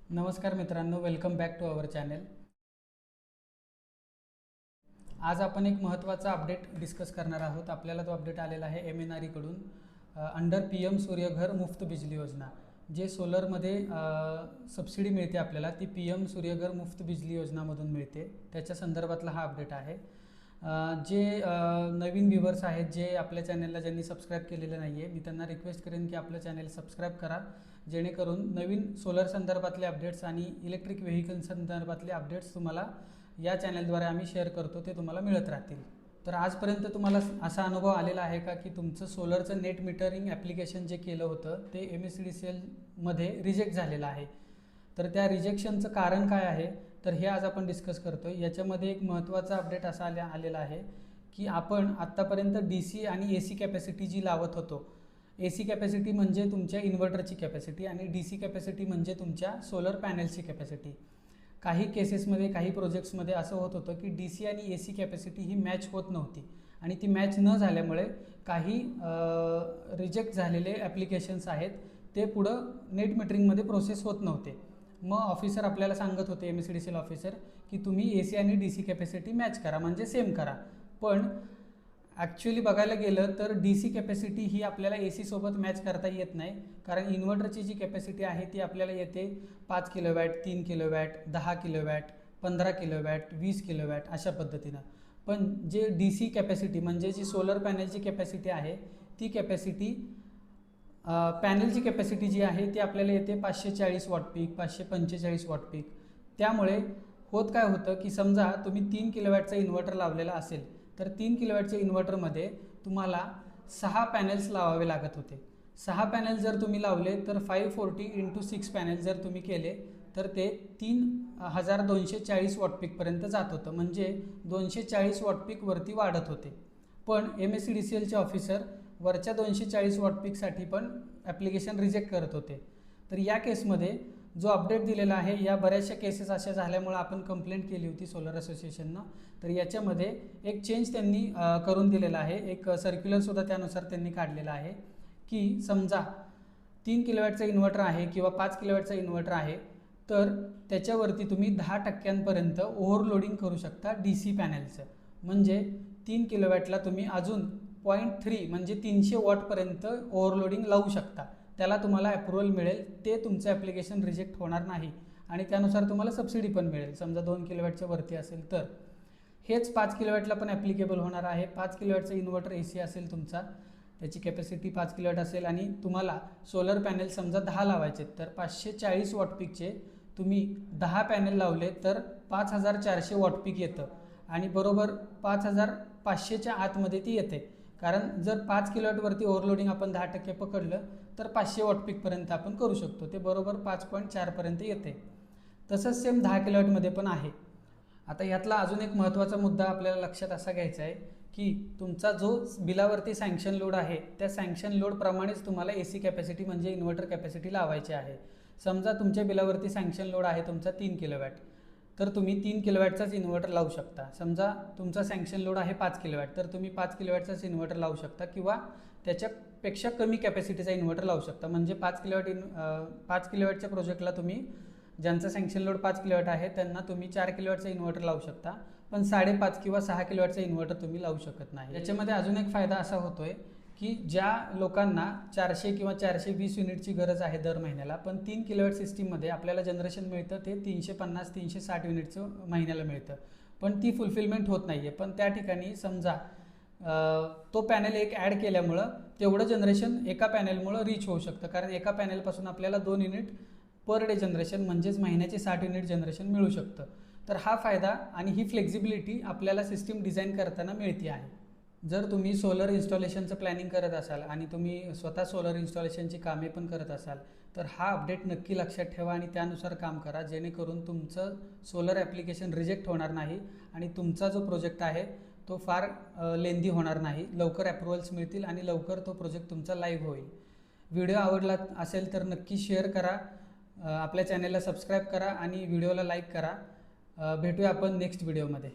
नमस्कार मित्रांनो, welcome back to our channel. आज आपण एक महत्त्वाचा अपडेट डिस्कस करणार आहोत। आपल्याला तो अपडेट आलेला आहे MNRE कडून अंडर PM सूर्यघर मुफ्त बिजली योजना। जे सोलरमध्ये सबसिडी मिळते आपल्याला, ती PM सूर्यघर मुफ्त बिजली योजनामधून मिळते। त्याच्या संदर्भातला हा अपडेट आहे। जे नवीन व्ह्यूवर्स आहेत, जे आपल्या चॅनलला ज्यांनी सबस्क्राईब केलेलं नाही आहे, मी त्यांना रिक्वेस्ट करेन की आपलं चॅनल सबस्क्राईब करा, जेणेकरून नवीन सोलर संदर्भातले अपडेट्स आणि इलेक्ट्रिक व्हेकल संदर्भातले अपडेट्स तुम्हाला या चॅनलद्वारे आम्ही शेअर करतो, ते तुम्हाला मिळत राहतील। तर आजपर्यंत तुम्हाला असा अनुभव आलेला आहे का की तुमचं सोलरचं नेट मीटरिंग ॲप्लिकेशन जे केलं होतं ते MSEDCL मध्ये रिजेक्ट झालेलं आहे। तर त्या रिजेक्शनचं कारण काय आहे, तर हे आज आपण डिस्कस करतोय। याच्यामध्ये एक महत्त्वाचा अपडेट असा आलेला आहे की आपण आत्तापर्यंत DC आणि AC कॅपॅसिटी जी लावत होतो, AC कॅपॅसिटी म्हणजे तुमच्या इन्व्हर्टरची कॅपॅसिटी आणि DC कॅपॅसिटी म्हणजे तुमच्या सोलर पॅनलची कॅपॅसिटी। काही केसेसमध्ये, काही प्रोजेक्ट्समध्ये असं होत होतं की DC आणि AC कॅपॅसिटी ही मॅच होत नव्हती आणि ती मॅच न झाल्यामुळे काही रिजेक्ट झालेले ॲप्लिकेशन्स आहेत ते पुढं नेट मीटरिंगमध्ये प्रोसेस होत नव्हते। मग ऑफिसर आपल्याला सांगत होते, MSEDCL ऑफिसर, की तुम्ही AC आणि DC कॅपॅसिटी मॅच करा, म्हणजे सेम करा। पण ॲक्च्युअली बघायला गेलं तर DC कॅपॅसिटी ही आपल्याला AC सोबत मॅच करता येत नाही, कारण इन्व्हर्टरची जी कॅपॅसिटी आहे ती आपल्याला येते 5 kilowatt, 3 kilowatt, 10 kilowatt, 15 kilowatt, 20 kilowatt अशा पद्धतीनं। पण जे DC कॅपॅसिटी म्हणजे जी सोलर पॅनलची कॅपॅसिटी आहे, ती कॅपॅसिटी पॅनलची कॅपॅसिटी जी आहे ती आपल्याला येते 540 वॉट पीक, 545 वॉट पीक। त्यामुळे काय होतं की समजा तुम्ही 3 किलोवॅटचा इन्व्हर्टर लावलेला असेल, तर 3 किलोवॅटच्या इन्व्हर्टरमध्ये तुम्हाला 6 पॅनल्स लावावे लागत होते। 6 पॅनल जर तुम्ही लावले तर 540 × 6 पॅनल जर तुम्ही केले तर ते 3240 वॉट पीकपर्यंत जात होतं, म्हणजे 240 वॉट पीक वरती वाढत होते। पण MSEDCLचे ऑफिसर वरच्या 240 वॉट पीकसाठी पण ॲप्लिकेशन रिजेक्ट करत होते। तर या केसमध्ये जो अपडेट दिलेला आहे, या बऱ्याचशा केसेस अशा झाल्यामुळे आपण कंप्लेंट केली होती सोलर असोसिएशननं। तर याच्यामध्ये एक चेंज त्यांनी करून दिलेला आहे, एक सर्क्युलरसुद्धा त्यानुसार त्यांनी काढलेला आहे की समजा 3 किलोवॅटचा इन्व्हर्टर आहे किंवा 5 किलोवॅटचा इन्व्हर्टर आहे, तर त्याच्यावरती तुम्ही 10% ओव्हरलोडिंग करू शकता DC पॅनलचं। म्हणजे 3 किलोवॅटला तुम्ही अजून 0.3 म्हणजे 300 वॉटपर्यंत ओव्हरलोडिंग लावू शकता। त्याला तुम्हाला अप्रूव्हल मिळेल, ते तुमचं ॲप्लिकेशन रिजेक्ट होणार नाही आणि त्यानुसार तुम्हाला सबसिडी पण मिळेल, समजा 2 किलोवॅटच्या वरती असेल तर। हेच 5 किलोवॅटला पण ॲप्लिकेबल होणार आहे। 5 किलोवॅटचा इन्व्हर्टर AC असेल तुमचा, त्याची कॅपॅसिटी 5 किलोवॅट असेल आणि तुम्हाला सोलर पॅनल समजा 10 लावायचे, तर 540 वॉट पीकचे तुम्ही 10 पॅनल लावले तर 5400 वॉट पीक येतं आणि बरोबर 5500च्या आतमध्ये ती येते। कारण जर 5 किलोवॅटवरती ओव्हरलोडिंग आपण 10% पकडलं तर 500 वॉट पीकपर्यंत आपण करू शकतो, ते बरोबर 5.4 पर्यंत येते। तसंच सेम 10 किलोवॅटमध्ये पण आहे। आता यातला अजून एक महत्त्वाचा मुद्दा आपल्याला लक्षात असा घ्यायचा आहे की तुमचा जो बिलावरती सँक्शन लोड आहे, त्या सँक्शन लोडप्रमाणेच तुम्हाला AC कॅपॅसिटी म्हणजे इन्व्हर्टर कॅपॅसिटी लावायची आहे। समजा तुमच्या बिलावरती सँक्शन लोड आहे तुमचा 3 किलोवॅट, तर तुम्ही 3 किलोवॅटचाच इन्व्हर्टर लावू शकता। समजा तुमचा सँक्शन लोड आहे 5 किलोवॅट, तर तुम्ही 5 किलोवॅटचाच इन्व्हर्टर लावू शकता किंवा त्याच्यापेक्षा कमी कॅपॅसिटीचा इन्व्हर्टर लावू शकता। म्हणजे 5 किलोवॅटच्या प्रोजेक्टला तुम्ही, ज्यांचा सँक्शन लोड 5 किलोवॅट आहे त्यांना तुम्ही 4 किलोवॅटचा इन्व्हर्टर लावू शकता, पण 5.5 किंवा 6 किलोवॅटचा इन्व्हर्टर तुम्ही लावू शकत नाही। याच्यामध्ये अजून एक फायदा असा होतोय की ज्या लोकांना 400 किंवा 420 युनिटची गरज आहे दर महिन्याला, पण 3 किलोवॅट सिस्टीममध्ये आपल्याला जनरेशन मिळतं ते 350-360 युनिटचं महिन्याला मिळतं, पण ती फुलफिलमेंट होत नाही आहे। पण त्या ठिकाणी समजा तो पॅनल एक ॲड केल्यामुळं तेवढं जनरेशन एका पॅनलमुळं रीच होऊ शकतं, कारण एका पॅनलपासून आपल्याला 2 युनिट पर डे जनरेशन म्हणजेच महिन्याचे 60 युनिट जनरेशन मिळू शकतं। तर हा फायदा आणि ही फ्लेक्झिबिलिटी आपल्याला सिस्टीम डिझाईन करताना मिळते आहे। जर तुम्ही सोलर इन्स्टॉलेशनचं प्लॅनिंग करत असाल आणि तुम्ही स्वतः सोलर इन्स्टॉलेशनची कामे पण करत असाल, तर हा अपडेट नक्की लक्षात ठेवा आणि त्यानुसार काम करा, जेणेकरून तुमचं सोलर ॲप्लिकेशन रिजेक्ट होणार नाही आणि तुमचा जो प्रोजेक्ट आहे तो फार लेंदी होणार नाही, लवकर अप्रूव्हल्स मिळतील आणि लवकर तो प्रोजेक्ट तुमचा लाईव्ह होईल। व्हिडिओ आवडला असेल तर नक्की शेअर करा, आपल्या चॅनलला सबस्क्राईब करा आणि व्हिडिओला लाईक करा। भेटूया आपण नेक्स्ट व्हिडिओमध्ये।